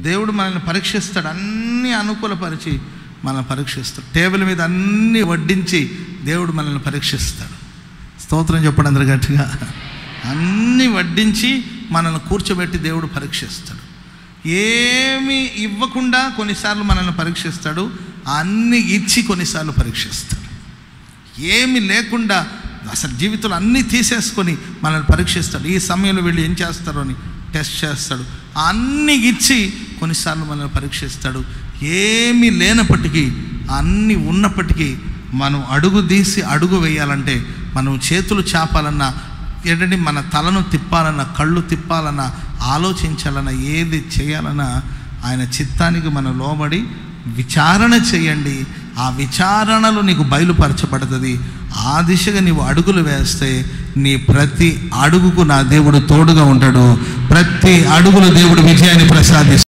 దేవుడు మనల్ని పరీక్షిస్తాడు, అన్నీ అనుకూలపరిచి మనల్ని పరీక్షిస్తాడు. టేబుల్ మీద అన్నీ వడ్డించి దేవుడు మనల్ని పరీక్షిస్తాడు. స్తోత్రం చెప్పండి అందరు గట్టిగా. అన్నీ వడ్డించి మనల్ని కూర్చోబెట్టి దేవుడు పరీక్షిస్తాడు. ఏమి ఇవ్వకుండా కొన్నిసార్లు మనల్ని పరీక్షిస్తాడు, అన్నీ ఇచ్చి కొన్నిసార్లు పరీక్షిస్తాడు. ఏమి లేకుండా అసలు జీవితంలో అన్నీ తీసేసుకొని మనల్ని పరీక్షిస్తాడు. ఈ సమయంలో వీళ్ళు ఏం చేస్తారో అని టెస్ట్ చేస్తాడు. అన్నీ ఇచ్చి కొన్నిసార్లు మనల్ని పరీక్షిస్తాడు. ఏమీ లేనప్పటికీ అన్నీ ఉన్నప్పటికీ మనం అడుగు తీసి అడుగు వేయాలంటే, మనం చేతులు చాపాలన్నా, ఏంటంటే మన తలను తిప్పాలన్నా, కళ్ళు తిప్పాలన్నా, ఆలోచించాలన్నా, ఏది చేయాలన్నా ఆయన చిత్తానికి మనం లోబడి విచారణ చేయండి. ఆ విచారణలో నీకు బయలుపరచబడుతుంది. ఆ దిశగా నీవు అడుగులు వేస్తే నీ ప్రతి అడుగుకు నా దేవుడు తోడుగా ఉంటాడు. ప్రతి అడుగులో దేవుడు విజయాన్ని ప్రసాదిస్తాడు.